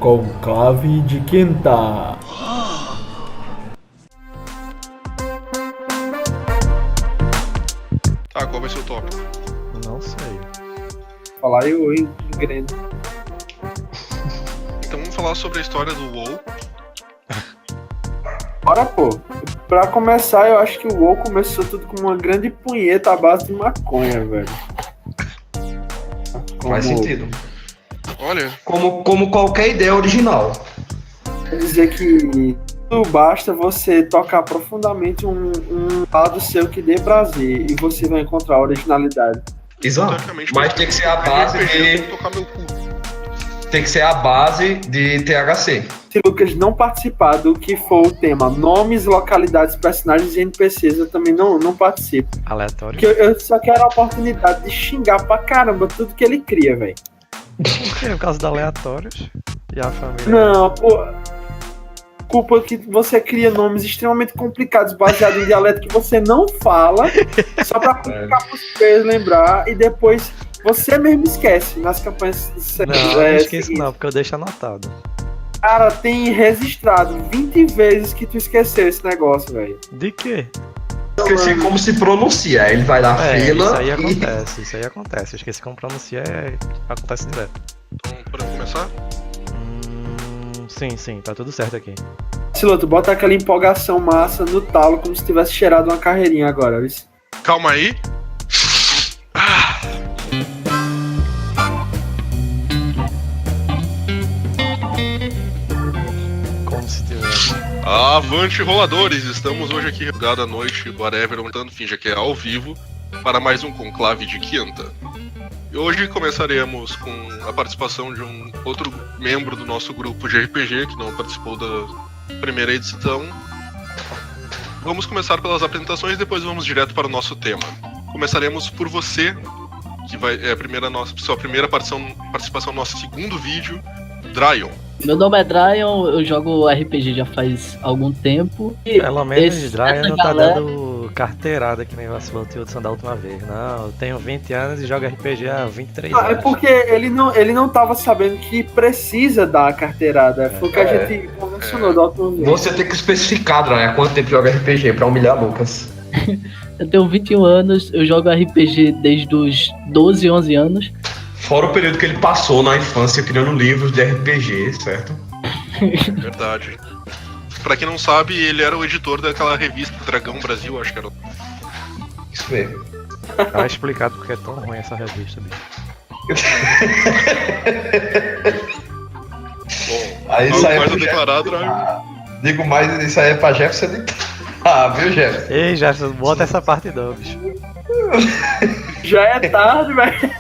Conclave de Quinta. Tá, qual vai ser o tópico? Não sei. Falar eu em grande. Então vamos falar sobre a história do WoW. Bora, pô. Pra começar, eu acho que o WoW começou tudo com uma grande punheta à base de maconha, velho. Faz sentido. Olha, Como qualquer ideia original. Quer dizer que tudo basta você tocar profundamente um lado seu que dê prazer e você vai encontrar a originalidade. Exato. teoricamente, Mas tem que ser a base RPG, eu de. vou tocar meu cu. Tem que ser a base de THC. Se Lucas não participar do que for o tema nomes, localidades, personagens e NPCs, eu também não participo. Aleatório. Porque eu só quero a oportunidade de xingar pra caramba tudo que ele cria, velho. Por quê? Por causa dos aleatórios. E a família. Não, pô. Culpa que você cria nomes extremamente complicados baseados em dialeto que você não fala, só pra ficar pros players lembrar e depois você mesmo esquece nas campanhas. Não, não esqueço não, porque eu deixo anotado. Cara, tem registrado 20 vezes que tu esqueceu esse negócio, velho. De quê? Esqueci como se pronuncia. Ele vai na fila. Isso aí e- acontece, isso aí acontece. Eu esqueci como pronunciar, acontece direto. Então, podemos começar? Sim, tá tudo certo aqui. Siloto, bota aquela empolgação massa no talo como se tivesse cheirado uma carreirinha agora, viu? Calma aí. Ah, Como se tivesse. avante, roladores! Estamos hoje aqui, da noite, whatever, tanto finja que é ao vivo, para mais um conclave de quinta. E hoje começaremos com a participação de um outro membro do nosso grupo de RPG, que não participou da primeira edição. Vamos começar pelas apresentações, depois vamos direto para o nosso tema. Começaremos por você, que é a sua primeira participação no nosso segundo vídeo, Dryon. Meu nome é Dryon, eu jogo RPG já faz algum tempo. E Pelo menos esse- Dryan essa não tá galera- dando carteirada que nem vacilou o Hudson da última vez. Não, eu tenho 20 anos e jogo RPG há 23 Ah, é anos. porque ele não tava sabendo que precisa dar a carteirada. Foi o que a gente convencionou da última vez. Você tem que especificar, Dra, quanto tempo joga RPG pra humilhar Lucas. Eu tenho 21 anos, eu jogo RPG desde os 12, 11 anos. Fora o período que ele passou na infância criando livros de RPG, certo? Verdade. Pra quem não sabe, ele era o editor daquela revista Dragão Brasil, acho que era. Isso mesmo. Tá explicado porque é tão ruim essa revista, bicho. Bom, Aí algo isso aí é mais a pro declarar, Jefferson. Dryon? Digo mais, isso aí é pra Jefferson editar. Ah, viu, Jefferson? Ei, Jefferson, bota essa parte não, bicho. Já é tarde, velho.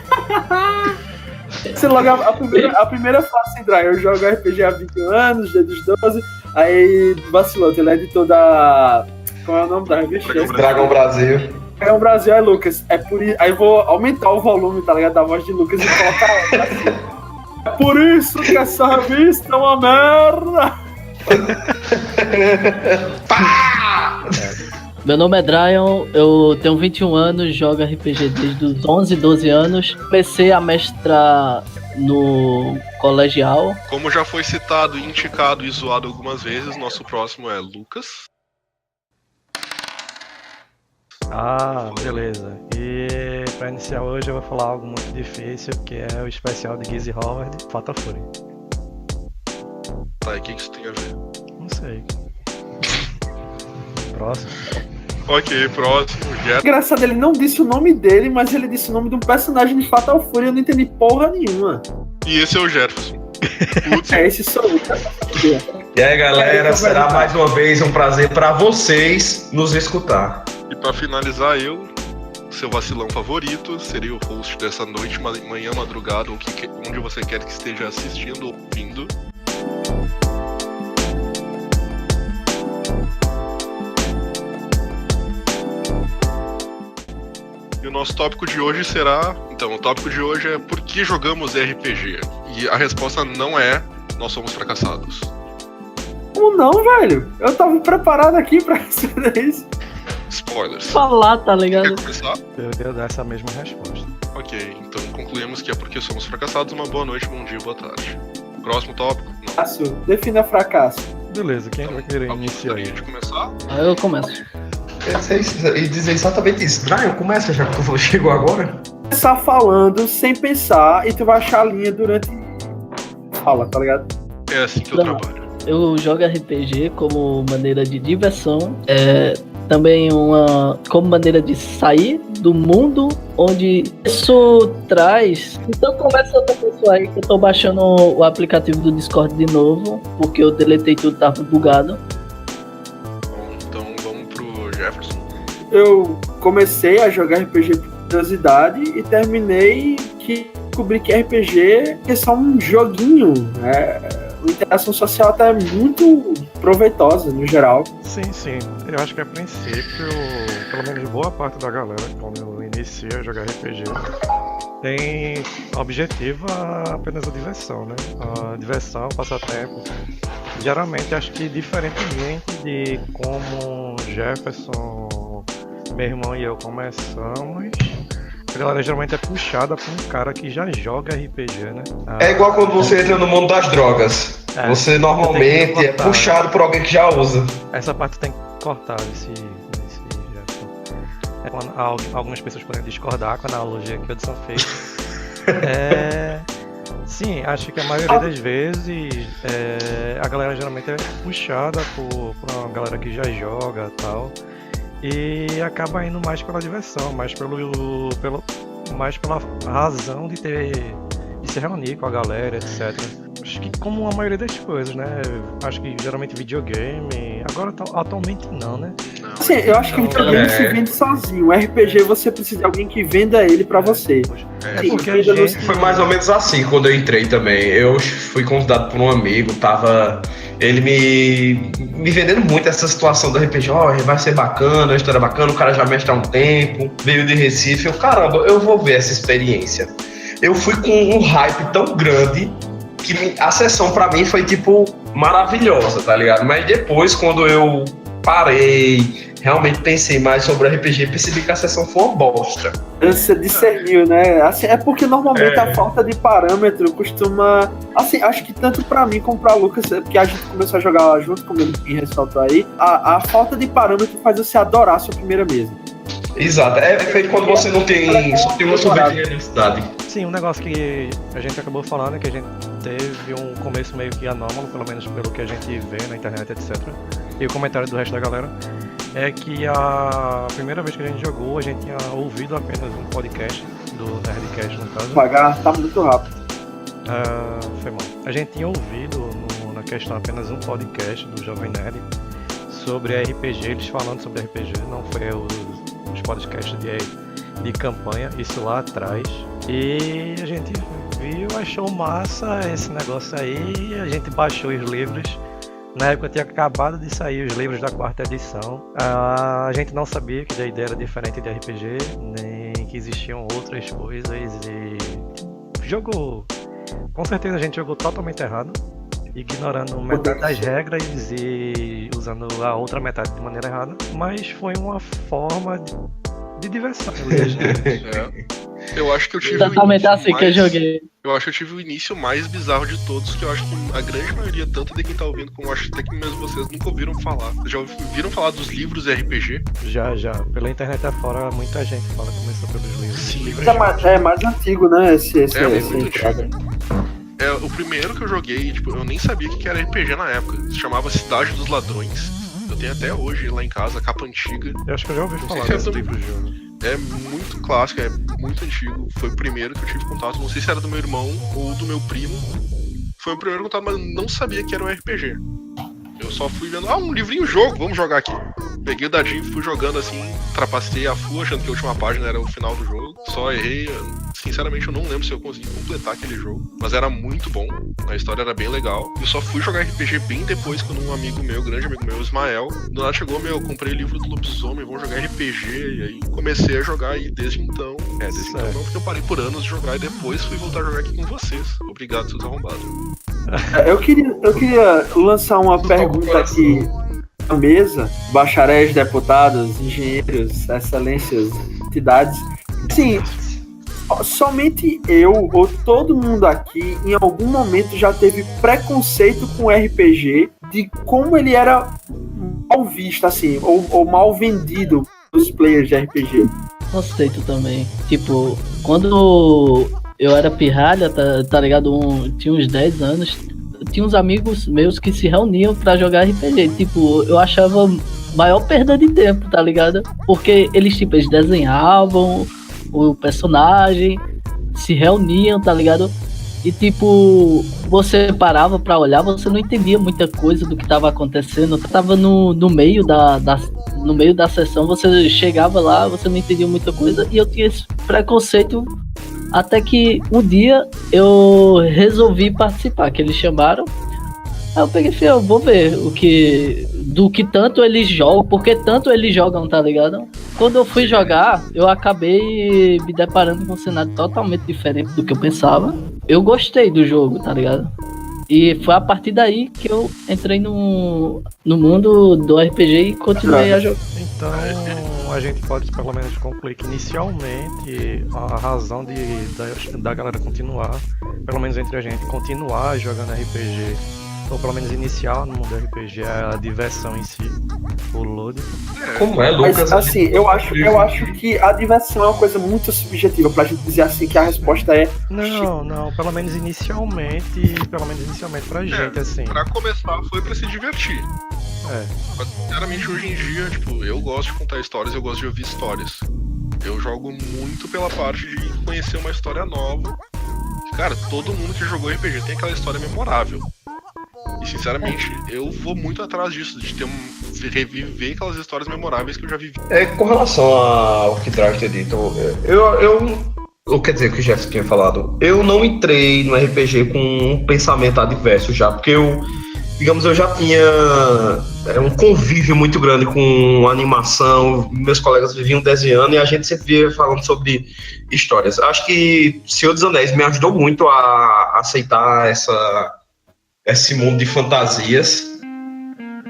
Você logo a primeira fase em Dryon, eu jogo RPG há 21 anos, desde os 12. Aí vacilou, ele é editor da. Qual é o nome da revista? Dragão Brasil. Dragão Brasil é Lucas. É por isso. Aí eu vou aumentar o volume, tá ligado? Da voz de Lucas e colocar ela assim. É por isso que essa revista é uma merda! Meu nome é Dryon, eu tenho 21 anos, jogo RPG desde os 11, 12 anos. Comecei a mestrar no colegial. Como já foi citado, indicado e zoado algumas vezes, nosso próximo é Lucas. Ah, beleza. E pra iniciar hoje eu vou falar algo muito difícil, que é o especial de Gizzy Howard, Fatal Fury. Tá, e o que isso tem a ver? Não sei. Próximo. Ok, próximo, Jet. Engraçado, ele não disse o nome dele, mas ele disse o nome de um personagem de Fatal Fury, eu não entendi porra nenhuma. E esse é o Jefferson. Putz, É, esse sou eu. E aí, galera, será mais uma vez um prazer pra vocês nos escutar. e pra finalizar, eu, seu vacilão favorito, seria o host dessa noite, manhã, madrugada, ou onde você quer que esteja assistindo ou ouvindo. E o nosso tópico de hoje será... Então, o tópico de hoje é por que jogamos RPG? E a resposta não é nós somos fracassados. Como não, velho? Eu tava preparado aqui pra responder isso. Spoilers. Falar, tá Quer ligado? começar? Eu ia dar essa mesma resposta. Ok, então concluímos que é porque somos fracassados. Uma boa noite, bom dia, boa tarde. Próximo tópico? Não. Fracasso. Defina fracasso. Beleza, quem vai querer Alguém iniciar gostaria aí? de começar? Aí eu começo. E dizer exatamente isso. Brian, começa já que tu chegou agora. Começar falando sem pensar e tu vai achar a linha durante fala, tá ligado? É assim que eu Não. trabalho. Eu jogo RPG como maneira de diversão, também como maneira de sair do mundo onde isso traz. Então começa outra pessoa aí que eu tô baixando o aplicativo do Discord de novo, porque eu deletei tudo, tava bugado. Bom, então vamos pro Jefferson. Eu comecei a jogar RPG por curiosidade e terminei que descobri que RPG é só um joguinho, a interação social até é muito proveitosa no geral. Sim, sim. Eu acho que a princípio, pelo menos boa parte da galera, quando inicia a jogar RPG, tem objetivo apenas a diversão, né? A diversão, passatempo. Geralmente, acho que diferentemente de como Jefferson, meu irmão e eu começamos, a galera geralmente é puxada por um cara que já joga RPG, né? É igual quando você entra no mundo das drogas. É, Você normalmente tem que é cortar, puxado por alguém que já usa. Essa parte tem que cortar esse Jefferson. Algumas pessoas podem discordar com a analogia que o Edson fez. Sim, acho que a maioria das vezes a galera geralmente é puxada por uma galera que já joga e tal. E acaba indo mais pela diversão, mais pela razão de se reunir com a galera, etc. Acho que como a maioria das coisas, né? Acho que geralmente videogame, agora atualmente não, né? Não, Assim, eu acho que o videogame se vende sozinho. O RPG você precisa de alguém que venda ele pra você. É porque a gente... Foi mais ou menos assim quando eu entrei também. Eu fui convidado por um amigo, tava ele me vendendo muito essa situação do RPG. Vai ser bacana, a história é bacana, o cara já mexe há um tempo, veio de Recife. Caramba, eu vou ver essa experiência. Eu fui com um hype tão grande que a sessão pra mim foi, tipo, maravilhosa, tá ligado? Mas depois, quando eu parei, realmente pensei mais sobre RPG, percebi que a sessão foi uma bosta. Você discerniu, né? Assim, é porque normalmente a falta de parâmetro costuma... Assim, acho que tanto pra mim como pra Lucas, porque a gente começou a jogar lá junto, como ele ressaltou aí, a falta de parâmetro faz você adorar a sua primeira mesa. Exato, é feito quando você não tem, só tem uma sorvete de universidade. Sim, um negócio que a gente acabou falando é que a gente teve um começo meio que anômalo, pelo menos pelo que a gente vê na internet, etc. E o comentário do resto da galera é que a primeira vez que a gente jogou, a gente tinha ouvido apenas um podcast do Nerdcast, no caso. Devagar, tá muito rápido. Foi mal. A gente tinha ouvido na questão apenas um podcast do Jovem Nerd sobre RPG, eles falando sobre RPG, não foi os podcasts de campanha, isso lá atrás. E a gente viu, achou massa esse negócio aí, a gente baixou os livros. Na época tinha acabado de sair os livros da 4ª edição. A gente não sabia que a ideia era diferente de RPG, nem que existiam outras coisas e jogou. Com certeza a gente jogou totalmente errado, ignorando metade das regras e usando a outra metade de maneira errada, mas foi uma forma de diversão. Eu acho que eu tive Exatamente assim que eu joguei. Eu acho que eu tive o início mais bizarro de todos, que eu acho que a grande maioria, tanto de quem tá ouvindo, como eu acho até que mesmo vocês nunca ouviram falar. Já ouviram falar dos livros RPG? Já. Pela internet afora, muita gente fala que começou pelos livros. Sim. É mais antigo, né? Essa muito entrada. antigo. O primeiro que eu joguei, tipo, eu nem sabia o que era RPG na época. Se chamava Cidade dos Ladrões. Eu tenho até hoje lá em casa, a capa antiga. Eu acho que eu já ouvi falar sei se desse é do- livro de jogo. É muito clássico, é muito antigo. Foi o primeiro que eu tive contato. Não sei se era do meu irmão ou do meu primo. Foi o primeiro contato, mas eu não sabia que era um RPG. Eu só fui vendo, um livrinho jogo, vamos jogar aqui. Peguei o dadinho e fui jogando assim, trapacei a full, achando que a última página era o final do jogo. Só errei. Sinceramente, eu não lembro se eu consegui completar aquele jogo. Mas era muito bom, a história era bem legal. Eu só fui jogar RPG bem depois, quando um amigo meu, grande amigo meu, Ismael, do nada chegou, comprei o livro do lobisomem, vamos jogar RPG. E aí comecei a jogar e desde então. Desde então não, porque eu parei por anos de jogar e depois fui voltar a jogar aqui com vocês. Obrigado, seus arrombados. Eu queria lançar uma pergunta aqui na mesa, bacharéis, deputados, engenheiros, excelências, entidades. Sim, somente eu ou todo mundo aqui em algum momento já teve preconceito com RPG de como ele era mal visto, assim, ou mal vendido os players de RPG. Conceito também. Tipo, quando eu era pirralha, tá ligado? Tinha uns 10 anos, tinha uns amigos meus que se reuniam pra jogar RPG. Tipo, eu achava maior perda de tempo, tá ligado? Porque eles desenhavam o personagem, se reuniam, tá ligado? E tipo, você parava pra olhar, você não entendia muita coisa do que tava acontecendo. Tava no meio no meio da sessão, você chegava lá, você não entendia muita coisa, e eu tinha esse preconceito até que um dia eu resolvi participar, que eles chamaram. Aí eu peguei e falei, eu vou ver do que tanto eles jogam, porque tanto eles jogam, tá ligado? Quando eu fui jogar, eu acabei me deparando com um cenário totalmente diferente do que eu pensava. Eu gostei do jogo, tá ligado? E foi a partir daí que eu entrei no mundo do RPG e continuei a jogar. Então a gente pode pelo menos concluir que inicialmente a razão da galera continuar, pelo menos entre a gente, continuar jogando RPG, ou pelo menos iniciar no mundo RPG, é a diversão em si, o load. Como é, Lucas? Mas assim, eu acho que a diversão é uma coisa muito subjetiva pra gente dizer assim que a resposta é Não, pelo menos inicialmente pra gente, assim. Pra começar foi pra se divertir. Mas, sinceramente, hoje em dia, tipo, eu gosto de contar histórias, eu gosto de ouvir histórias. Eu jogo muito pela parte de conhecer uma história nova. Cara, todo mundo que jogou RPG tem aquela história memorável. E sinceramente, eu vou muito atrás disso, de reviver aquelas histórias memoráveis que eu já vivi. Com relação ao que Drake ter dito, quer dizer, que o Jeff tinha falado, eu não entrei no RPG com um pensamento adverso já, porque eu já tinha um convívio muito grande com animação, meus colegas viviam desenhando e a gente sempre via falando sobre histórias. Acho que Senhor dos Anéis me ajudou muito a aceitar esse mundo de fantasias.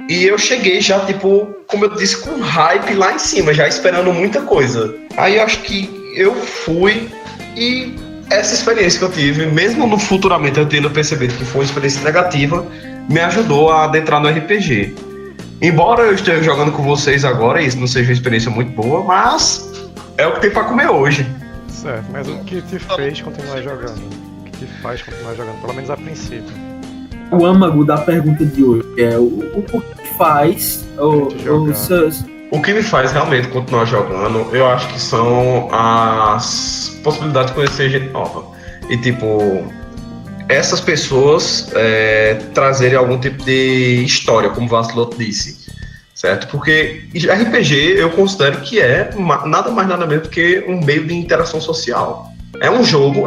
E eu cheguei já, tipo, como eu disse, com hype lá em cima, já esperando muita coisa. Aí eu acho que eu fui e essa experiência que eu tive, mesmo no futuramente eu tendo percebido que foi uma experiência negativa, me ajudou a adentrar no RPG. Embora eu esteja jogando com vocês agora, e isso não seja uma experiência muito boa, mas é o que tem pra comer hoje. Certo, mas o que te fez continuar jogando? O que te faz continuar jogando, pelo menos a princípio? o âmago da pergunta de hoje. É o que faz o que me faz realmente continuar jogando, eu acho que são as possibilidades de conhecer gente nova. E tipo, essas pessoas trazerem algum tipo de história, como o Vaciloto disse, certo? Porque RPG eu considero que é nada mais nada menos do que um meio de interação social. É um jogo,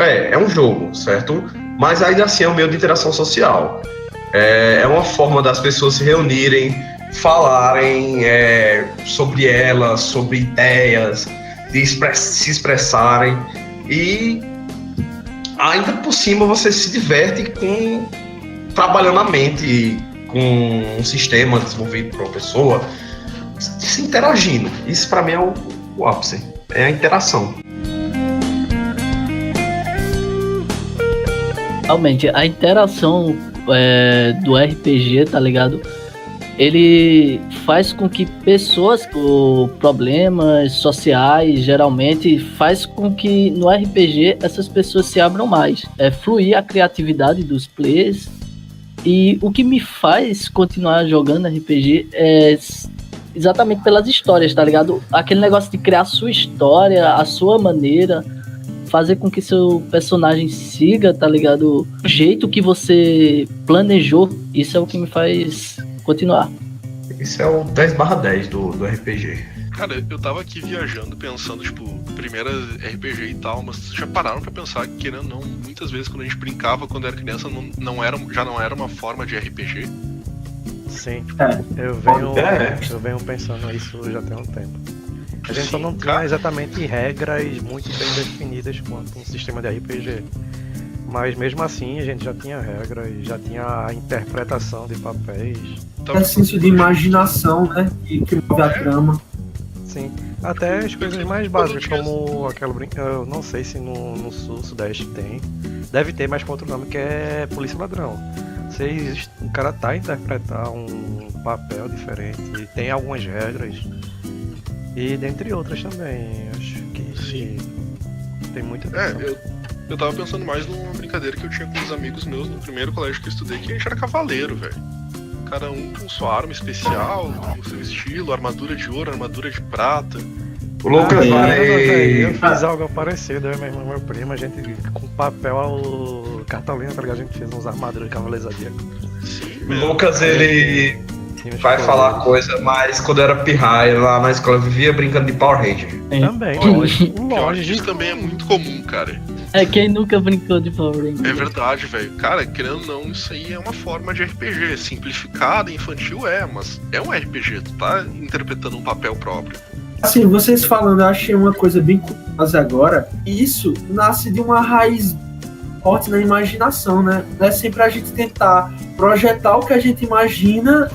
certo? Mas ainda assim é um meio de interação social. É uma forma das pessoas se reunirem, falarem sobre elas, sobre ideias, de se expressarem, e ainda por cima você se diverte trabalhando a mente com um sistema desenvolvido por uma pessoa, se interagindo. Isso para mim é o ápice, é a interação. Realmente, a interação do RPG, tá ligado? Ele faz com que pessoas com problemas sociais, geralmente, faz com que no RPG essas pessoas se abram mais. Fluir a criatividade dos players. E o que me faz continuar jogando RPG é exatamente pelas histórias, tá ligado? Aquele negócio de criar a sua história, a sua maneira, fazer com que seu personagem siga, tá ligado? O jeito que você planejou, isso é o que me faz continuar. Isso é o 10/10 do RPG. Cara, eu tava aqui viajando, pensando, tipo, primeira RPG e tal, mas vocês já pararam pra pensar que, querendo ou não, muitas vezes quando a gente brincava quando era criança, já não era uma forma de RPG? Sim, eu venho pensando isso já tem um tempo. A gente só não tinha exatamente regras muito bem definidas quanto um sistema de RPG. Mas mesmo assim a gente já tinha regras, já tinha a interpretação de papéis. É senso de imaginação, né? Que move a trama. Sim. Até as coisas mais básicas, como aquela eu não sei se no sul, sudeste tem. Deve ter, mas com outro nome, que é Polícia Ladrão. O cara tá a interpretar um papel diferente, e tem algumas regras. E dentre outras também, acho que Sim. tem muita Eu tava pensando mais numa brincadeira que eu tinha com uns amigos meus no primeiro colégio que eu estudei, que a gente era cavaleiro, velho. Cada um com sua arma especial, com seu estilo, armadura de ouro, armadura de prata. O Lucas Eu vai. fiz algo parecido, eu e meu irmão e meu primo, a gente com papel cartolina, tá ligado? A gente fez uns armaduras de Cavaleiro Zodíaco. Sim, O Lucas, ele Tínhamos vai que- falar coisa, mas quando eu era pirraia lá na escola, eu vivia brincando de Power Ranger. Também, Pior que isso lógico. também é muito comum, cara. É quem nunca brincou de Power É Rangers. verdade, velho. Cara, querendo ou não, isso aí é uma forma de RPG. Simplificada, infantil mas é um RPG. Tu tá interpretando um papel próprio. Assim, vocês falando, eu achei uma coisa bem curiosa agora. E isso nasce de uma raiz forte na imaginação, né? Não é sempre a gente tentar projetar o que a gente imagina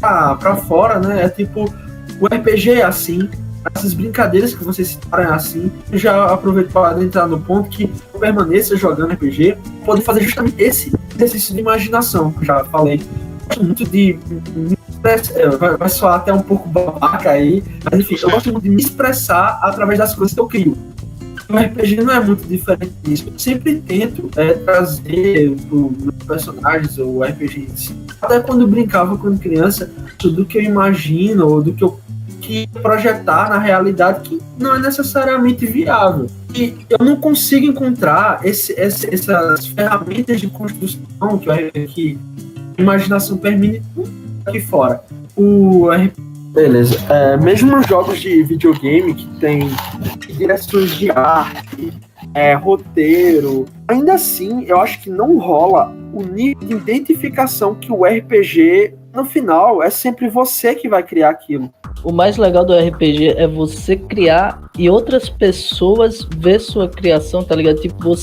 pra fora, né? É tipo, o RPG é assim, essas brincadeiras que vocês citaram é assim. Eu já aproveito para entrar no ponto que eu permaneça jogando RPG, poder fazer justamente esse exercício de imaginação, que eu já falei. Eu gosto muito de vai soar até um pouco babaca aí, mas enfim, eu gosto muito de me expressar através das coisas que eu crio. O RPG não é muito diferente disso. Eu sempre tento trazer os personagens ou o RPG em si. Até quando eu brincava quando criança, do que eu imagino ou do que eu que projetar na realidade que não é necessariamente viável. E eu não consigo encontrar essas ferramentas de construção que a imaginação permite aqui fora. Beleza. Mesmo nos jogos de videogame que tem direções de arte, roteiro, ainda assim eu acho que não rola o nível de identificação que o RPG, no final, é sempre você que vai criar aquilo. O mais legal do RPG é você criar e outras pessoas ver sua criação, tá ligado? Tipo,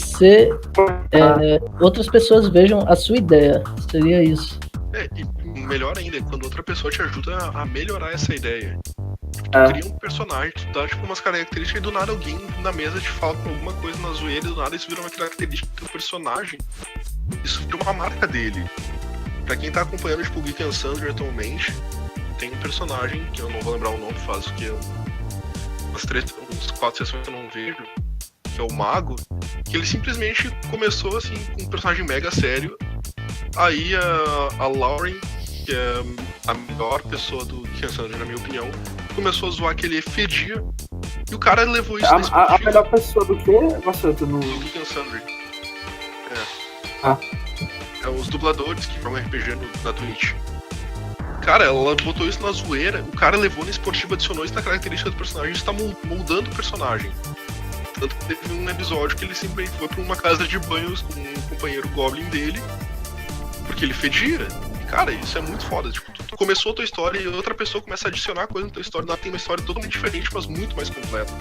outras pessoas vejam a sua ideia. Seria isso. E melhor ainda é quando outra pessoa te ajuda a melhorar essa ideia. Tu cria um personagem, tu dá tipo umas características e do nada alguém na mesa te fala com alguma coisa na zoeira e do nada isso vira uma característica do personagem. Isso vira uma marca dele. Pra quem tá acompanhando tipo o Geek and Sandry atualmente, tem um personagem, que eu não vou lembrar o nome, faz o que uns 4 sessões que eu não vejo, que é o Mago, que ele simplesmente começou assim com um personagem mega sério. Aí a Lauren, que é a melhor pessoa do Geek and Sandry, na minha opinião, começou a zoar que ele fedia, e o cara levou isso na A melhor pessoa do que? Nossa, tu não... do Geek and Sandry. Ah. É os dubladores que jogam RPG na Twitch. Cara, ela botou isso na zoeira, o cara levou na esportiva, adicionou isso na característica do personagem e está moldando o personagem. Tanto que teve um episódio que ele simplesmente foi pra uma casa de banhos com um companheiro Goblin dele, porque ele fedia. E, cara, isso é muito foda. Tipo, tu começou a tua história e outra pessoa começa a adicionar coisa na tua história, ela tem uma história totalmente diferente, mas muito mais completa.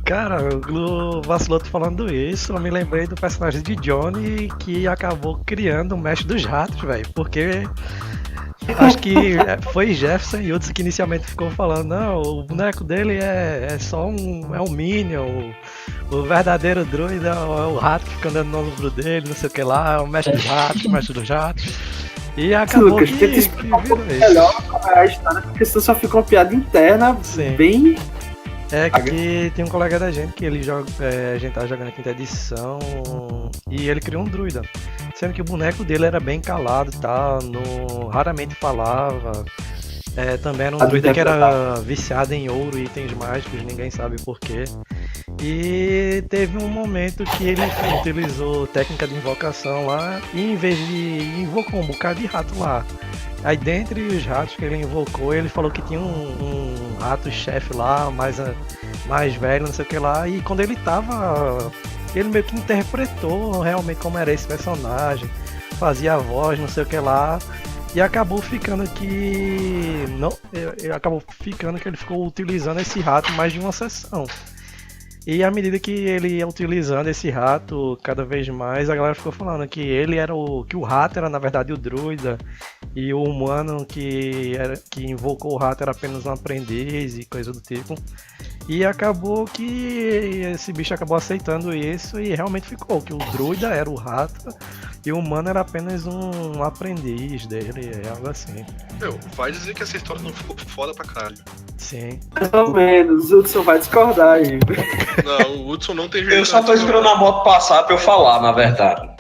Cara, o Vaciloto falando isso, eu me lembrei do personagem de Johnny que acabou criando o mestre dos ratos, velho. Porque acho que foi Jefferson e outros que inicialmente ficou falando, não, o boneco dele é só um Minion, o verdadeiro druida é o rato que fica andando no ombro dele, não sei o que lá, é o mestre dos ratos, o mestre dos ratos. E acabou Lucas, que tenta explicar um pouco virou melhor como é a história, porque senão só fica uma piada interna, Sim. bem... É que tem um colega da gente que ele joga, a gente tava jogando a quinta edição e ele criou um druida. Sendo que o boneco dele era bem calado e tal, raramente falava. Também era um druida que era viciado em ouro e itens mágicos, ninguém sabe porquê. E teve um momento que ele utilizou técnica de invocação lá e em vez de invocou um bocado de rato lá. Aí dentre os ratos que ele invocou, ele falou que tinha um rato-chefe lá, mais velho, não sei o que lá, e quando ele tava, ele meio que interpretou realmente como era esse personagem, fazia a voz, não sei o que lá, e acabou ficando que ele ficou utilizando esse rato mais de uma sessão. E à medida que ele ia utilizando esse rato cada vez mais, a galera ficou falando que ele era que o rato era na verdade o druida e o humano que invocou o rato era apenas um aprendiz e coisa do tipo. E acabou que esse bicho acabou aceitando isso e realmente ficou que o druida era o rato e o humano era apenas um aprendiz dele, algo assim. Meu, vai dizer que essa história não ficou foda pra caralho. Sim. Mais ou menos, o Hudson vai discordar aí. Não, o Hudson não tem jeito. Eu só tô esperando a moto passar pra eu falar, na verdade.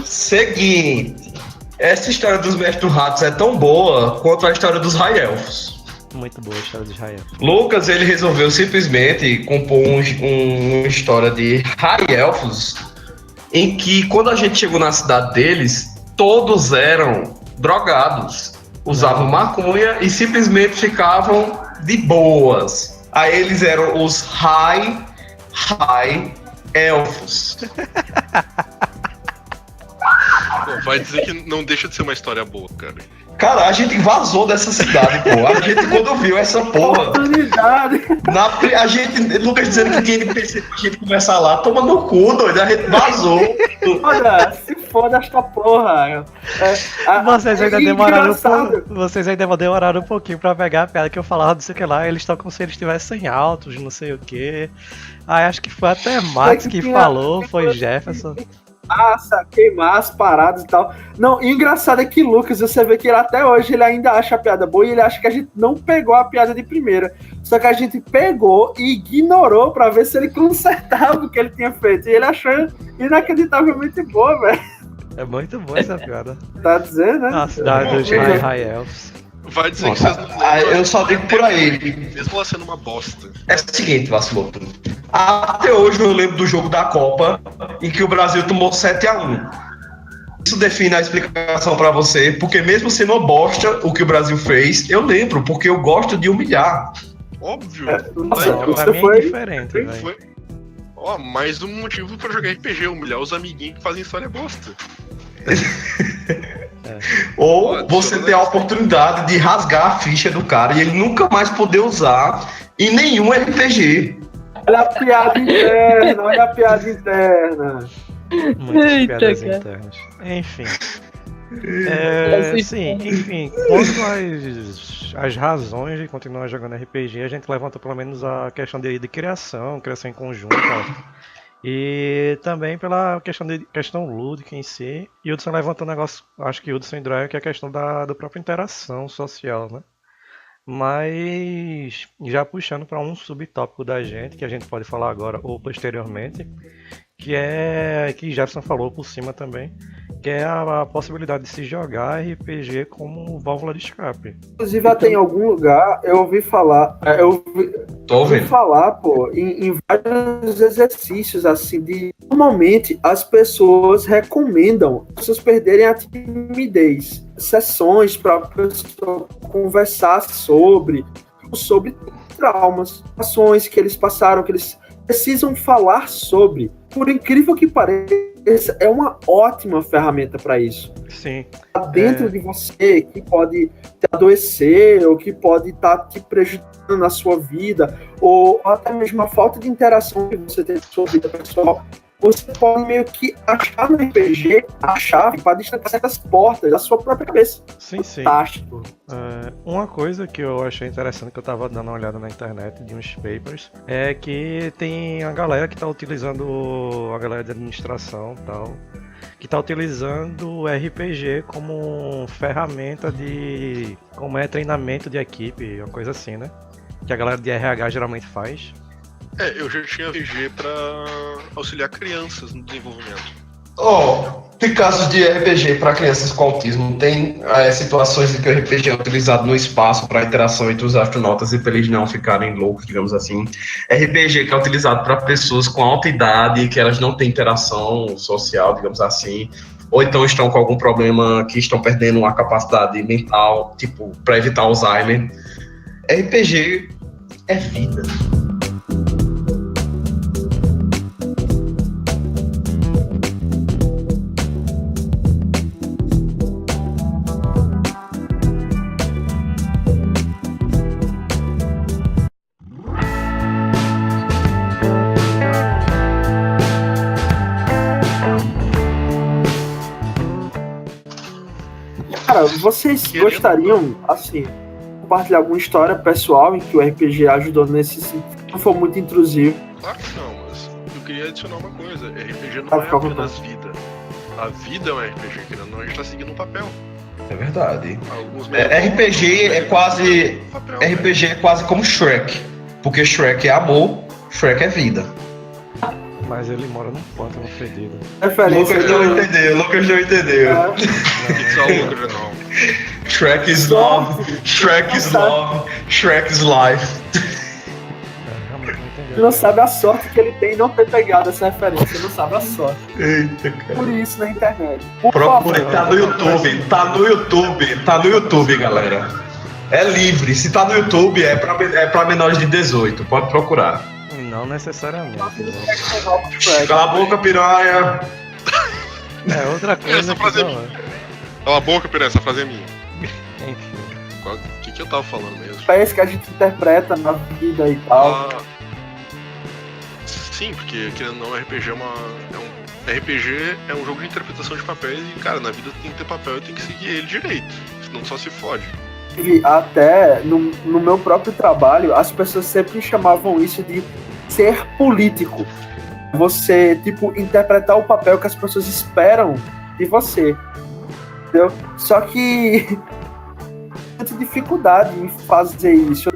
Seguinte, essa história dos mestres do ratos é tão boa quanto a história dos High Elfos. Muito boa a história de Israel. Lucas, ele resolveu simplesmente compor uma história de High Elfos em que, quando a gente chegou na cidade deles, todos eram drogados, usavam maconha e simplesmente ficavam de boas. Aí eles eram os High Elfos. Pô, vai dizer que não deixa de ser uma história boa, cara. Cara, a gente vazou dessa cidade, pô. A gente, quando viu essa porra, Oportunidade. a gente, Lucas dizendo que tinha NPC pra gente começar lá, toma no cu, doido, a gente vazou. Olha, se foda esta porra. Vocês ainda demoraram engraçado. vocês ainda demoraram um pouquinho pra pegar a piada que eu falava, não sei o que lá, eles estão como se eles estivessem altos, não sei o que. Aí acho que foi até Max que falou, foi Jefferson. Queimar as paradas e tal. Não, e o engraçado é que Lucas, você vê que ele até hoje ele ainda acha a piada boa e ele acha que a gente não pegou a piada de primeira. Só que a gente pegou e ignorou pra ver se ele consertava o que ele tinha feito. E ele achou inacreditavelmente boa, velho. É muito boa essa piada. Tá dizendo, né? A cidade dos High Elves. Vai dizer que vocês não Eu só digo por aí. mesmo ela sendo uma bosta. É o seguinte, vacilou. Até hoje eu lembro do jogo da Copa em que o Brasil tomou 7-1. Isso define a explicação pra você, porque mesmo sendo uma bosta o que o Brasil fez, eu lembro, porque eu gosto de humilhar. Óbvio. Nossa, Não, você pra mim foi- é diferente, velho. Foi. Ó, mais um motivo pra jogar RPG, humilhar os amiguinhos que fazem história bosta. Ou você ter a oportunidade de rasgar a ficha do cara e ele nunca mais poder usar em nenhum RPG. Olha a piada interna, olha a piada interna. Muitas Eita, piadas cara. internas. Enfim. Assim, Sim, enfim. Quanto às razões de continuar jogando RPG, a gente levanta pelo menos a questão de criação em conjunto. E também pela questão lúdica em si. E o Hudson levanta um negócio, acho que o Hudson e Dryer, que é a questão da própria interação social, né? Mas já puxando para um subtópico da gente, que a gente pode falar agora ou posteriormente, que Jefferson falou por cima também, que é a possibilidade de se jogar RPG como válvula de escape. Inclusive, até em algum lugar eu ouvi falar. Tô Ouvi ouvindo. falar, pô, em vários exercícios, assim, de... Normalmente, as pessoas recomendam as pessoas perderem a timidez. Sessões para a pessoa conversar sobre traumas, ações que eles passaram, que eles precisam falar sobre. Por incrível que pareça, é uma ótima ferramenta para isso. Sim. Tá dentro de você, que pode te adoecer, ou que pode estar te prejudicando na sua vida, ou até mesmo a falta de interação que você tem na sua vida pessoal. Você pode meio que achar no RPG a chave para destrancar certas portas da sua própria cabeça. Sim, sim. Fantástico. Uma coisa que eu achei interessante, que eu tava dando uma olhada na internet de uns papers, é que tem a galera que tá utilizando, a galera de administração e tal, que tá utilizando o RPG como ferramenta como é treinamento de equipe, uma coisa assim, né? Que a galera de RH geralmente faz. Eu já tinha RPG pra auxiliar crianças no desenvolvimento. Tem casos de RPG para crianças com autismo, tem situações em que o RPG é utilizado no espaço para interação entre os astronautas e para eles não ficarem loucos, digamos assim. RPG que é utilizado para pessoas com alta idade, que elas não têm interação social, digamos assim, ou então estão com algum problema que estão perdendo a capacidade mental, tipo, para evitar Alzheimer. RPG é vida. Cara, vocês gostariam, assim, compartilhar alguma história pessoal em que o RPG ajudou nesse sentido? Não for muito intrusivo. Claro que não, mas eu queria adicionar uma coisa. RPG não Ah, é fica à apenas vida. A vida é um RPG, querendo ou não, a gente tá seguindo um papel. É verdade. Alguns RPG é quase. papel, RPG é quase como Shrek. Porque Shrek é amor, Shrek é vida. Mas ele mora num pântano fedido. Referência Lucas não entendeu, Lucas não entendeu. It's all over now. Shrek is love, Shrek is love, Shrek is life. Realmente não entendeu. Ele não sabe a sorte que ele tem em não ter pegado essa referência. Ele não sabe a sorte. Eita, cara. Por isso na internet. Por Procure, favor. tá no YouTube, tá no YouTube, galera. É livre, se tá no YouTube é pra menores de 18, pode procurar. Não necessariamente. Cala a boca, piranha. É outra coisa Essa que frase é não minha. é. Cala a boca, Pera, essa frase é minha. Enfim. O que eu tava falando mesmo? Papéis que a gente interpreta na vida e tal. Ah, sim, porque querendo ou não, RPG RPG é um jogo de interpretação de papéis e, cara, na vida tem que ter papel e tem que seguir ele direito. Senão só se fode. E até no meu próprio trabalho, as pessoas sempre chamavam isso de ser político. Você, tipo, interpretar o papel que as pessoas esperam de você. Entendeu? Só que muita dificuldade em fazer isso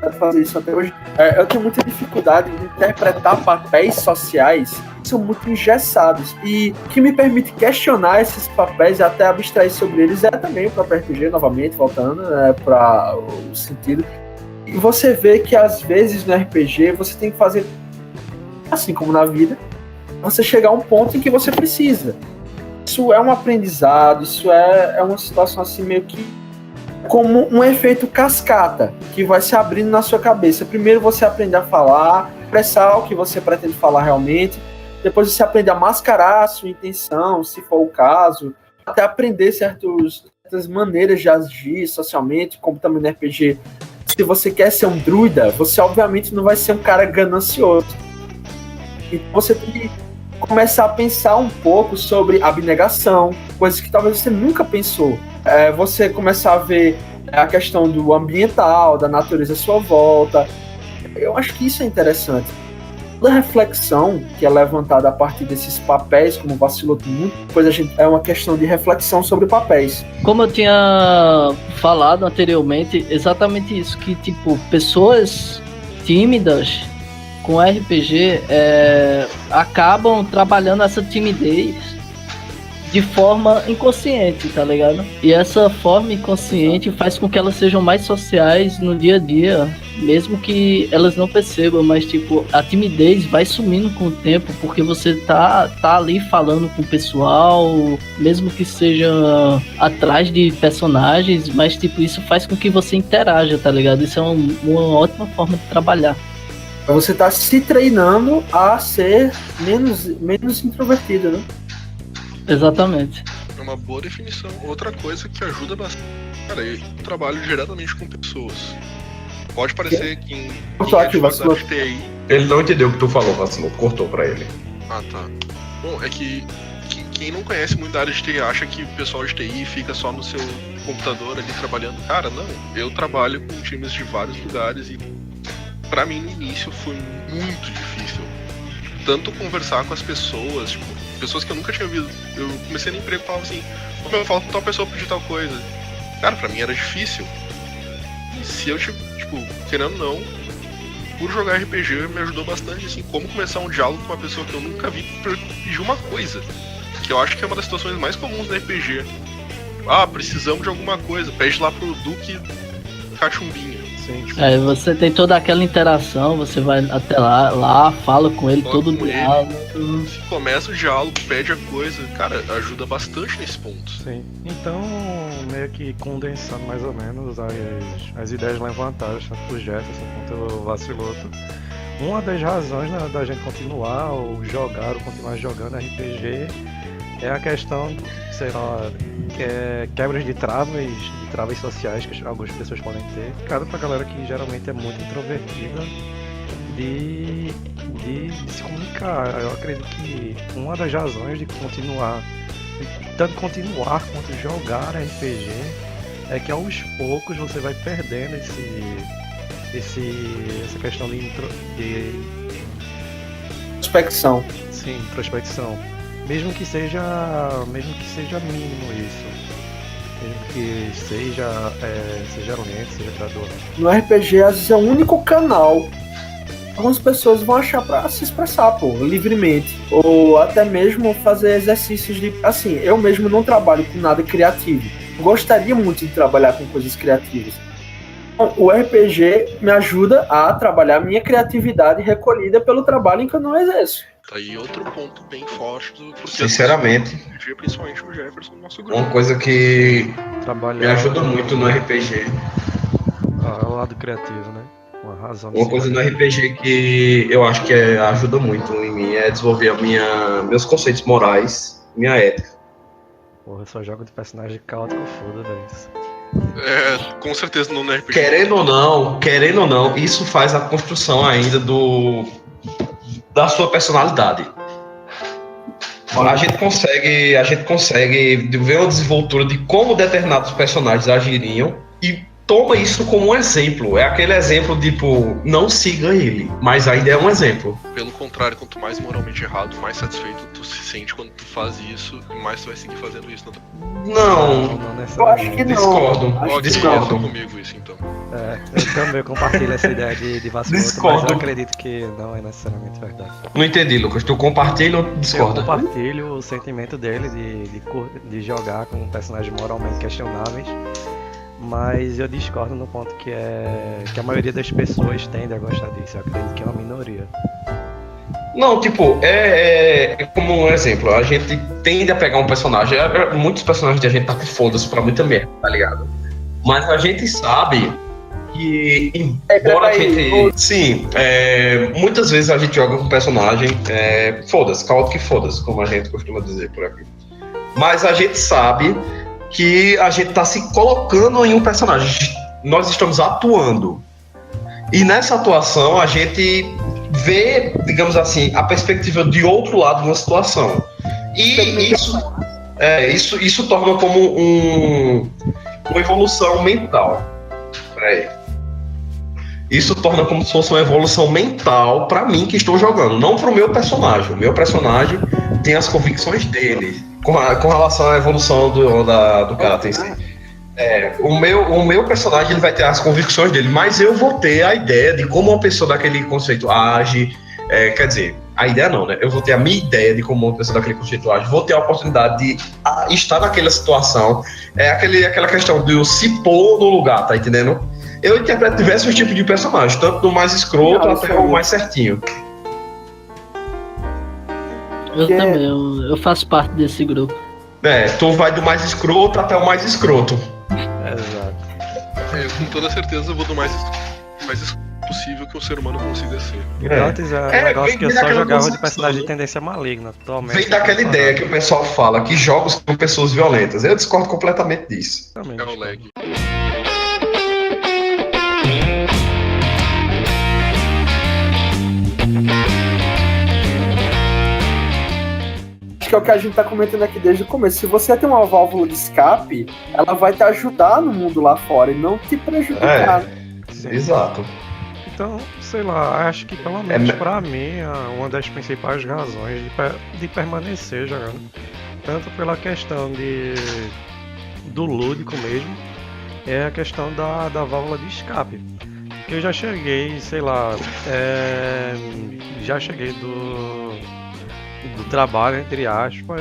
até hoje. Eu tenho muita dificuldade em interpretar papéis sociais que são muito engessados e que me permite questionar esses papéis e até abstrair sobre eles é também o próprio RPG, novamente, voltando para o sentido. E você vê que às vezes no RPG você tem que fazer, assim como na vida, você chegar a um ponto em que você precisa. Isso é um aprendizado, isso é uma situação assim meio que como um efeito cascata que vai se abrindo na sua cabeça. Primeiro você aprende a falar, expressar o que você pretende falar realmente, depois você aprende a mascarar a sua intenção, se for o caso, até aprender certas maneiras de agir socialmente, como também no RPG. Se você quer ser um druida, você obviamente não vai ser um cara ganancioso. Então você tem que começar a pensar um pouco sobre abnegação, coisas que talvez você nunca pensou. Você começar a ver a questão do ambiental, da natureza à sua volta. Eu acho que isso é interessante. Toda reflexão que é levantada a partir desses papéis, como Vaciloto, é uma questão de reflexão sobre papéis. Como eu tinha falado anteriormente, exatamente isso, que tipo, pessoas tímidas com RPG acabam trabalhando essa timidez de forma inconsciente, tá ligado? E essa forma inconsciente faz com que elas sejam mais sociais no dia a dia, mesmo que elas não percebam, mas tipo, a timidez vai sumindo com o tempo, porque você tá ali falando com o pessoal, mesmo que seja atrás de personagens, mas tipo, isso faz com que você interaja, tá ligado? Isso é uma ótima forma de trabalhar. Você tá se treinando a ser menos introvertido, né? Exatamente. É uma boa definição. Outra coisa que ajuda bastante. Cara, eu trabalho diretamente com pessoas. Pode parecer que em faculdade de TI. Ele não entendeu o que tu falou, Vacilou. Cortou pra ele. Ah, tá. Bom, é que quem não conhece muito da área de TI acha que o pessoal de TI fica só no seu computador ali trabalhando. Cara, não. Eu trabalho com times de vários lugares e pra mim no início foi muito difícil. Tanto conversar com as pessoas, tipo, pessoas que eu nunca tinha visto. Eu comecei no emprego e falava assim, eu falo com tal pessoa pedir tal coisa. Cara, pra mim era difícil. E se eu, tipo, querendo ou não, por jogar RPG me ajudou bastante, assim, como começar um diálogo com uma pessoa que eu nunca vi pra pedir uma coisa. Que eu acho que é uma das situações mais comuns no RPG. Ah, precisamos de alguma coisa, pede lá pro Duque Cachumbinha. Sim. Você tem toda aquela interação, você vai até lá fala com ele, Fala todo com ele. diálogo. Se começa o diálogo, pede a coisa, cara, ajuda bastante nesse ponto. Sim. Então, meio que condensando mais ou menos as ideias levantadas, tanto por Jefferson quanto o Vaciloto. Uma das razões da gente continuar ou continuar jogando RPG é a questão, sei lá, quebras de travas sociais que algumas pessoas podem ter. Cara, pra galera que geralmente é muito introvertida, de se comunicar. Eu acredito que uma das razões de continuar tanto continuar quanto jogar RPG, é que aos poucos você vai perdendo essa questão de Inspecção. sim, introspecção. Mesmo que seja mínimo isso. Mesmo que seja lento, seja gradual. No RPG, às vezes é o único canal. Algumas pessoas vão achar pra se expressar, pô, livremente. Ou até mesmo fazer exercícios de... Assim, eu mesmo não trabalho com nada criativo. Gostaria muito de trabalhar com coisas criativas. Então, o RPG me ajuda a trabalhar a minha criatividade recolhida pelo trabalho em que eu não exerço. Tá aí outro ponto bem forte do porque Sinceramente, principalmente o Jefferson, nosso grupo. uma coisa que Trabalhar me ajuda muito no RPG. o lado criativo, né? Uma razão. Uma coisa no RPG que eu acho que ajuda muito em mim é desenvolver meus conceitos morais, minha ética. Porra, eu só jogo de personagem caótico foda, velho. Com certeza no RPG. Querendo ou não, isso faz a construção ainda da sua personalidade. A gente consegue ver uma desenvoltura de como determinados personagens agiriam e toma isso como um exemplo. É aquele exemplo, tipo, não siga ele, mas ainda é um exemplo. Pelo contrário, quanto mais moralmente errado, mais satisfeito tu se sente quando tu faz isso e mais tu vai seguir fazendo isso. Não, Eu acho que não. discordo. Acho que Discordo. Comigo isso, então. Eu também compartilho essa ideia de vacilo, mas Discordo. eu acredito que não é necessariamente verdade. Não entendi, Lucas. Tu compartilha ou Eu discorda? compartilho o sentimento dele de jogar com personagens moralmente questionáveis, mas eu discordo no ponto que a maioria das pessoas tende a gostar disso. Eu acredito que é uma minoria. Não, tipo, é como um exemplo. A gente tende a pegar um personagem. Muitos personagens a gente tá com foda-se pra muita merda, tá ligado? Mas a gente sabe que, embora a gente. Sim, muitas vezes a gente joga com um personagem foda-se, caótico e foda-se, como a gente costuma dizer por aqui. Mas a gente sabe que a gente tá se colocando em um personagem. Nós estamos atuando. E nessa atuação a gente vê, digamos assim, a perspectiva de outro lado de uma situação. E isso torna como uma evolução mental. Isso torna como se fosse uma evolução mental para mim que estou jogando, não para o meu personagem. O meu personagem tem as convicções dele com relação à evolução do caráter em si. O meu personagem ele vai ter as convicções dele, mas eu vou ter a ideia de como uma pessoa daquele conceito age. Quer dizer, a ideia não, né? Eu vou ter a minha ideia de como uma pessoa daquele conceito age. Vou ter a oportunidade de estar naquela situação. Aquela questão de eu se pôr no lugar, tá entendendo? Eu interpreto diversos tipos de personagens, tanto do mais escroto até o mais certinho. Eu também, eu faço parte desse grupo. Tu vai do mais escroto até o mais escroto. Exato. Com toda certeza eu vou do mais possível que um ser humano consiga ser. Antes é um negócio que eu só jogava de concepção, personagem de né? tendência maligna. Atualmente, Vem daquela ideia que o pessoal fala que jogos são pessoas violentas. Eu discordo completamente disso. Também, É o lag. Acho que é o que a gente tá comentando aqui desde o começo. Se você tem uma válvula de escape, ela vai te ajudar no mundo lá fora e não te prejudicar. Sim. Exato. Então, sei lá, acho que pelo menos pra mim, uma das principais razões de permanecer jogando, tanto pela questão do lúdico mesmo, é a questão da válvula de escape. Eu já cheguei, sei lá, já cheguei do trabalho, entre aspas,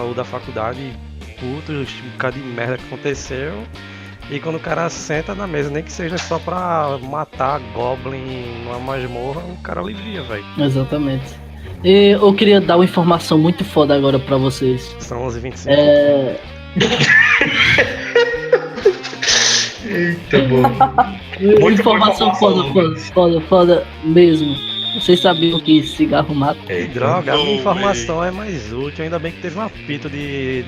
ou da faculdade, puto, um bocado de merda que aconteceu. E quando o cara senta na mesa, nem que seja só pra matar Goblin numa masmorra, o cara alivia, velho. Exatamente. E eu queria dar uma informação muito foda agora pra vocês. São 11h25. Eita, bom. Informação foda mesmo. Vocês sabiam que cigarro mata? Droga, a minha Oh, informação é mais útil. Ainda bem que teve um apito de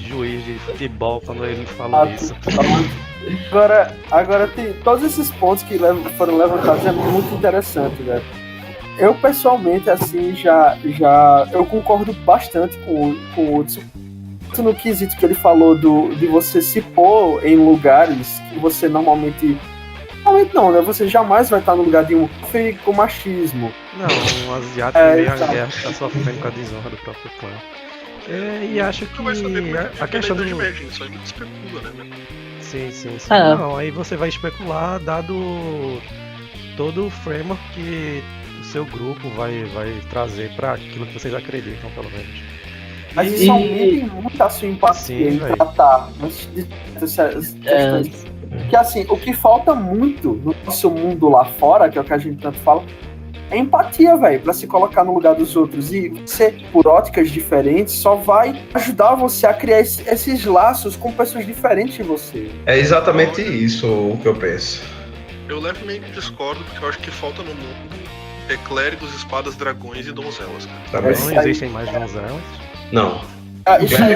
juiz de futebol quando ele falou isso. Agora tem todos esses pontos que foram levantados, é muito interessante, velho. Eu pessoalmente, assim, eu concordo bastante com o Hudson. no quesito que ele falou de você se pôr em lugares que você normalmente não, né? Você jamais vai estar no lugar de um com machismo. Não, um asiático meio a guerra que tá sofrendo com a desonra do próprio clã. E acho que Não vai saber muito a questão do... Imagem, só muito especula, né? Sim. Ah. Não, aí você vai especular dado todo o framework que o seu grupo vai trazer pra aquilo que vocês acreditam, pelo menos. Mas isso aumenta muito a sua empatia em tratar essas questões. Que assim, o que falta muito no nosso mundo lá fora, que é o que a gente tanto fala, é empatia, velho, pra se colocar no lugar dos outros. E você, por óticas diferentes, só vai ajudar você a criar esses laços com pessoas diferentes de você. É exatamente isso o que eu penso. Eu levemente discordo, porque eu acho que falta no mundo clérigos, espadas, dragões e donzelas, cara. Também. Não existem mais donzelas. Não. Isso aí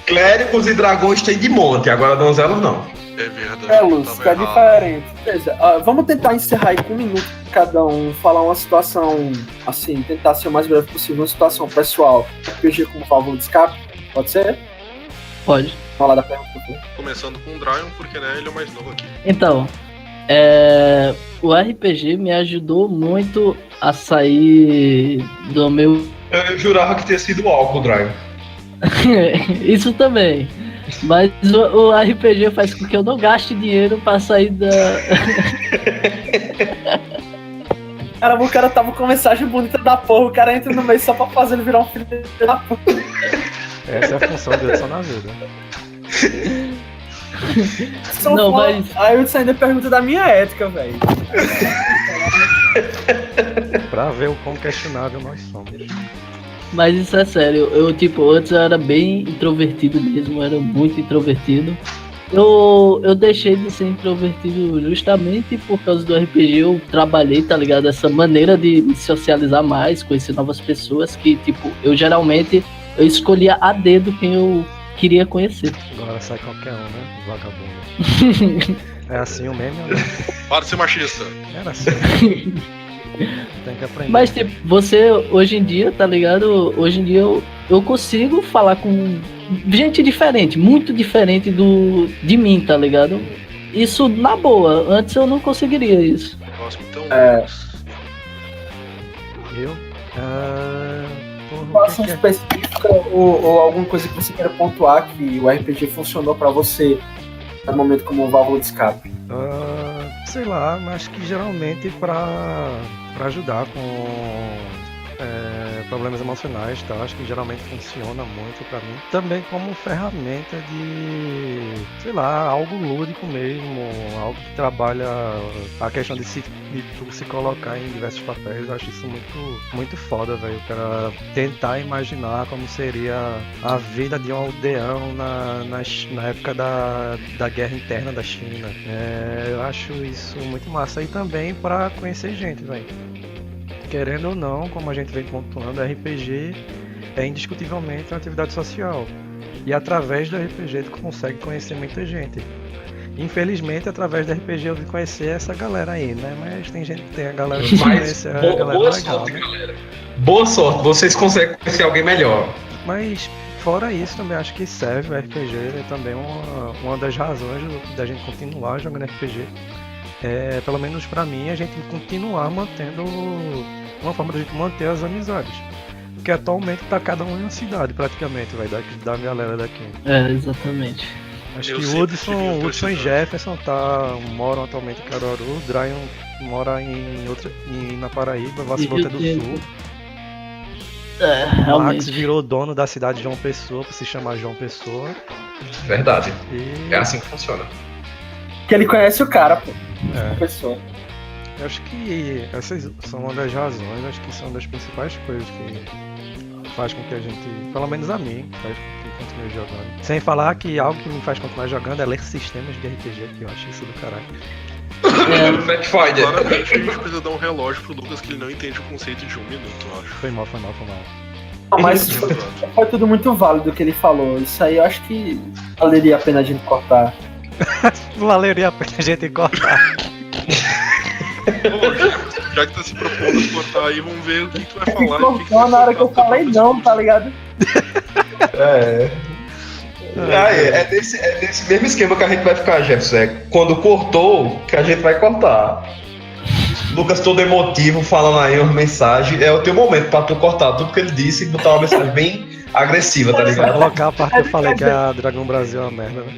Clérigos e dragões tem de monte, agora donzelas não. É verdade. Luz, que é diferente. Beleza, vamos tentar encerrar aí com um minuto cada um, falar uma situação, assim, tentar ser o mais breve possível, uma situação pessoal, RPG como válvula de escape, pode ser? Pode. Vamos lá da pergunta. Começando com o Dryon, porque né, ele é o mais novo aqui. Então, o RPG me ajudou muito a sair do meu... Eu jurava que tinha sido álcool, Dragon. Isso também. Mas o RPG faz com que eu não gaste dinheiro pra sair da... Caramba, o cara tava com mensagem bonita da porra, o cara entra no meio só pra fazer ele virar um filho da porra. Essa é a função de Hudson na vida. Não, mas... Aí o Hudson ainda pergunta da minha ética, velho. Pra ver o quão questionável nós somos. Mas isso é sério, antes eu era bem introvertido mesmo, era muito introvertido. Eu deixei de ser introvertido justamente por causa do RPG, eu trabalhei, tá ligado? Essa maneira de me socializar mais, conhecer novas pessoas, que, eu geralmente, eu escolhia a dedo quem eu queria conhecer. Agora sai qualquer um, né? Vagabundo. É assim o meme, né? Para de ser machista. Era assim. Tem que aprender. Mas você hoje em dia, tá ligado? Hoje em dia eu consigo falar com gente diferente, muito diferente de mim, tá ligado? Isso na boa, antes eu não conseguiria isso. Próximo, então. Eu? Situação específica ou alguma coisa que você queira pontuar que o RPG funcionou pra você no momento como válvula de escape? Sei lá, mas que geralmente pra ajudar com problemas emocionais, tá? Acho que geralmente funciona muito pra mim. Também como ferramenta de, sei lá, algo lúdico mesmo, algo que trabalha a questão de tu se colocar em diversos papéis. Eu acho isso muito foda, velho. Pra tentar imaginar como seria a vida de um aldeão na época da guerra interna da China. Eu acho isso muito massa. E também pra conhecer gente, velho. Querendo ou não, como a gente vem pontuando, RPG é indiscutivelmente uma atividade social. E através do RPG tu consegue conhecer muita gente. Infelizmente, através do RPG eu vim conhecer essa galera aí, né? Mas tem a galera que conhece a galera boa legal, sorte, né? galera. Boa sorte, vocês conseguem conhecer alguém melhor. Mas fora isso, também acho que serve o RPG, é também uma das razões da gente continuar jogando RPG. Pelo menos pra mim, a gente continuar mantendo uma forma da gente manter as amizades. Porque atualmente tá cada um em uma cidade, praticamente, vai da galera daqui. Exatamente. Acho Eu que sempre o tive Hudson e precisando. Jefferson moram atualmente em Caruaru, o Dryon mora na Paraíba, Vacilou até do Sul. O Max virou dono da cidade de João Pessoa, pra se chamar João Pessoa. Verdade. E É assim que funciona. Que ele conhece o cara, pô. A pessoa. eu acho que essas são uma das razões, acho que são das principais coisas que faz com que a gente, pelo menos a mim, faz com que continue jogando. Sem falar que algo que me faz continuar jogando é ler sistemas de RPG, que eu acho isso do caralho. Fact-Finder. Claramente a gente precisa dar um relógio pro Lucas que ele não entende o conceito de 1 minuto, eu acho. Foi mal. Mas foi tudo muito válido o que ele falou. Isso aí eu acho que valeria a pena a gente cortar. Valeria a pena a gente cortar. Pô, já que tá se propondo a cortar aí, vamos ver o que tu vai falar. Cortou na hora que eu falei não, tá ligado? É nesse mesmo esquema que a gente vai ficar, Jefferson. É quando cortou, que a gente vai cortar. Lucas todo emotivo, falando aí uma mensagem. É o teu momento pra tu cortar tudo que ele disse e botar uma mensagem bem agressiva, tá Só ligado? colocar a parte que eu falei que a Dragão Brasil é uma merda, né?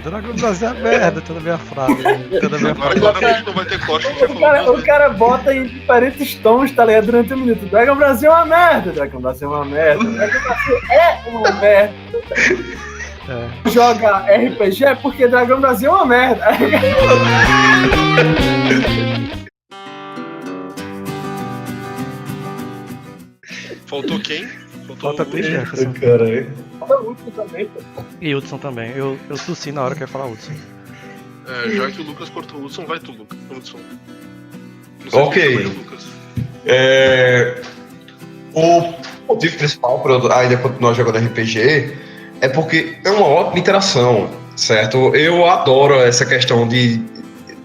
Dragão Brasil é merda, toda a minha frase. Toda a minha Agora frase. claramente não vai ter corte, a gente já falou. O cara bota em diferentes tons, tá ligado? Durante um minuto. Dragon Brasil é uma merda. Dragon Brasil é uma merda. Dragon Brasil é uma merda. Joga RPG é porque Dragon Brasil é uma merda. Faltou quem? Falta ter Jefferson. Caralho. E Hudson também. Eu tossi na hora que eu ia falar Hudson. Já que o Lucas cortou o Hudson, vai tu, Lucas. Hudson. Não sei Ok. se foi o Lucas. O motivo principal para eu ainda continuar jogando RPG é porque é uma ótima interação, certo? Eu adoro essa questão de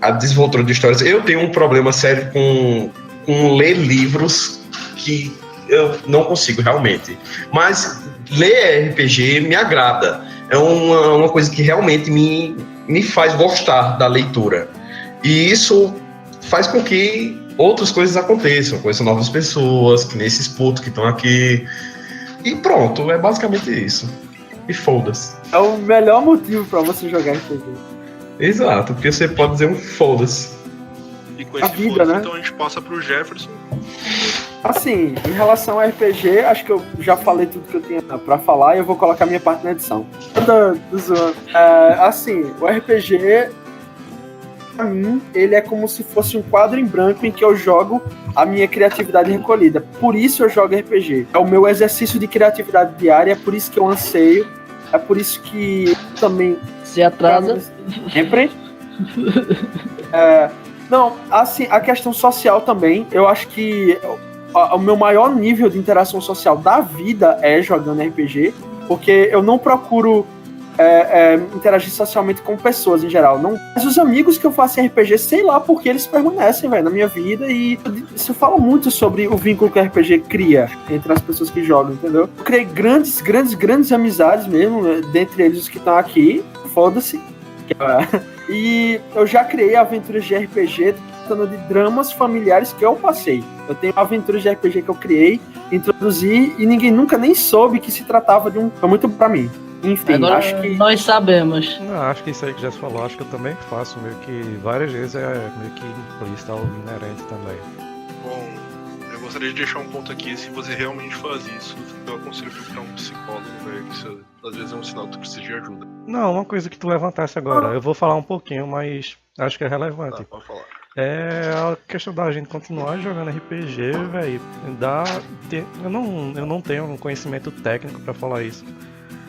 a desenvoltura de histórias. Eu tenho um problema sério com ler livros que eu não consigo realmente. Mas ler RPG me agrada. É uma coisa que realmente me faz gostar da leitura. E isso faz com que outras coisas aconteçam, conheçam novas pessoas, que nem esses putos que estão aqui. E pronto, é basicamente isso. E foda-se. É o melhor motivo pra você jogar RPG. Exato, porque você pode dizer um foda-se. E com A esse vida, foda-se, né? então a gente passa pro Jefferson. Assim, em relação ao RPG, acho que eu já falei tudo que eu tinha pra falar e eu vou colocar minha parte na edição. Tô zoando. Assim, o RPG, pra mim, ele é como se fosse um quadro em branco em que eu jogo a minha criatividade recolhida. Por isso eu jogo RPG. É o meu exercício de criatividade diária, é por isso que eu anseio, é por isso que também... Se atrasa. Sempre. Não, assim, a questão social também, eu acho que o meu maior nível de interação social da vida é jogando RPG, porque eu não procuro interagir socialmente com pessoas em geral. Não, mas os amigos que eu faço em RPG, sei lá porque eles permanecem, velho, na minha vida, e isso fala muito sobre o vínculo que o RPG cria entre as pessoas que jogam, entendeu? Eu criei grandes amizades mesmo, dentre eles os que estão aqui, foda-se. E eu já criei aventuras de RPG tratando de dramas familiares que eu passei. Eu tenho aventuras de RPG que eu criei, introduzi, e ninguém nunca nem soube que se tratava de um... Foi muito pra mim. Enfim, Agora acho que... nós sabemos. Não, acho que isso aí que já se falou, acho que eu também faço, meio que várias vezes é meio que implícito ou inerente também. Bom, eu gostaria de deixar um ponto aqui. Se você realmente faz isso, eu aconselho procurar um psicólogo, velho, que isso às vezes é um sinal que tu precisa de ajuda. Não, uma coisa que tu levantasse agora, eu vou falar um pouquinho, mas acho que é relevante. Tá, pode falar. É a questão da gente continuar jogando RPG, velho. Eu não tenho um conhecimento técnico pra falar isso,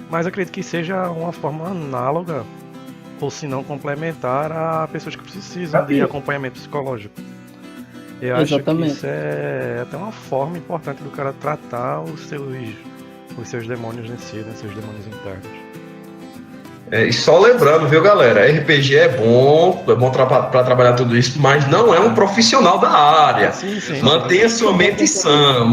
mas acredito que seja uma forma análoga, ou se não complementar, a pessoas que precisam de acompanhamento psicológico. Eu acho que Exatamente. isso é até uma forma importante do cara tratar os seus demônios em si, né, seus demônios internos. E só lembrando, viu, galera? RPG é bom pra trabalhar tudo isso, mas não é um profissional da área. Sim. Mantenha sua mente sã,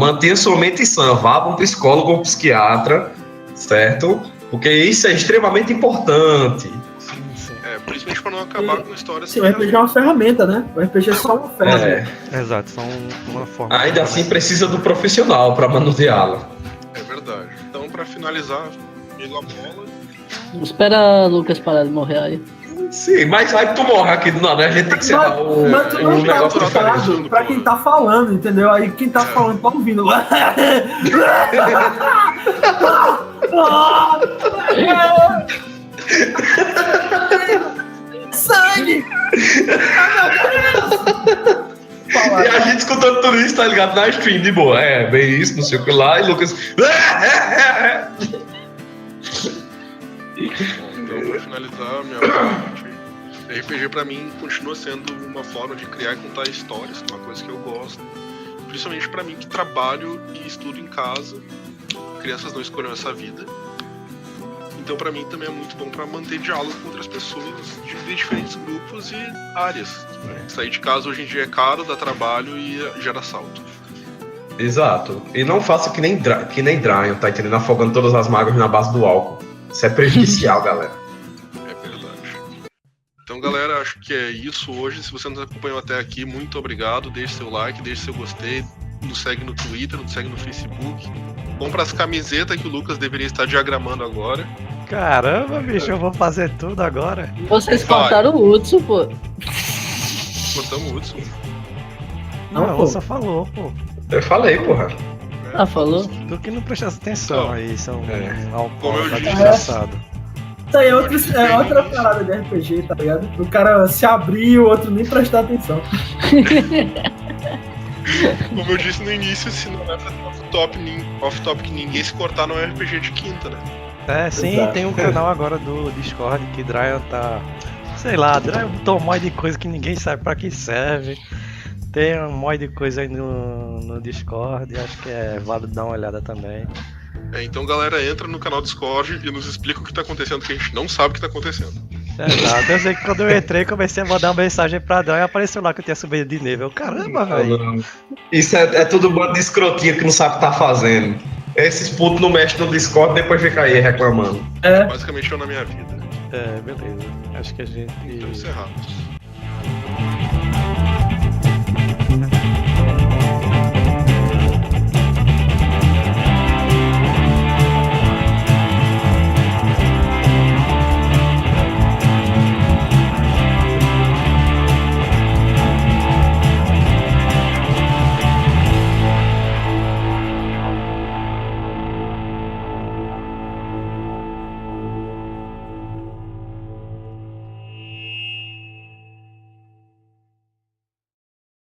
vá para um psicólogo ou um psiquiatra, certo? Porque isso é extremamente importante. Sim. Principalmente pra não acabar com histórias. Sim, o RPG é uma ferramenta, né? O RPG é só uma ferramenta. Exato, são uma forma. Ainda assim precisa do profissional para manuseá-la. É verdade. Então, pra finalizar, pela bola. Espera Lucas parar de morrer aí. Sim, mas vai que tu morre aqui do nada, a gente tem que encerrar Mas tu não tá negócio preparado diferente. pra quem tá falando, entendeu? Aí quem tá falando tá ouvindo. Sangue! E a gente escutando tudo isso, tá ligado? Na stream, de boa. Bem isso, não sei o que lá, e Lucas. Então, pra finalizar, minha parte, RPG pra mim continua sendo uma forma de criar e contar histórias, uma coisa que eu gosto. Principalmente pra mim que trabalho e estudo em casa. Crianças não escolheram essa vida. Então pra mim também é muito bom pra manter diálogo com outras pessoas de diferentes grupos e áreas. Sair de casa hoje em dia é caro, dá trabalho e gera assalto. Exato. E não faça que nem Dryon, tá entendendo? Afogando todas as mágoas na base do álcool. Isso é prejudicial, galera. É verdade. Então, galera, acho que é isso hoje. Se você nos acompanhou até aqui, muito obrigado. Deixe seu like, deixe seu gostei. Nos segue no Twitter, nos segue no Facebook. Compra as camisetas que o Lucas deveria estar diagramando agora. Caramba, bicho, eu vou fazer tudo agora. Vocês Vai. cortaram o Hudson, pô. Cortamos o Hudson. Não, pô. você falou, pô. Eu falei, porra. Ah, falou? Tu que não prestasse atenção Não. aí, são Como eu alcoólatras disse. desgraçados. Isso aí é outra parada de RPG, tá ligado? O cara se abrir e o outro nem prestar atenção. Como eu disse no início, se não é pra ter off-topic ninguém se cortar no RPG de quinta, né? É, sim, Exato. tem um canal agora do Discord que Dryan tá. Sei lá, Dryan botou um monte de coisa que ninguém sabe pra que serve. Tem um monte de coisa aí no Discord, acho que é válido dar uma olhada também. Então, galera, entra no canal Discord e nos explica o que tá acontecendo, que a gente não sabe o que tá acontecendo. Exato, eu sei que quando eu entrei, comecei a mandar uma mensagem pra Dryan e apareceu lá que eu tinha subido de nível. Caramba, velho. Isso é tudo bando de escrotinho que não sabe o que tá fazendo. Esses putos não mexem no Discord, depois fica aí reclamando. Basicamente, eu na minha vida. É, beleza. Acho que a gente. Então, encerramos.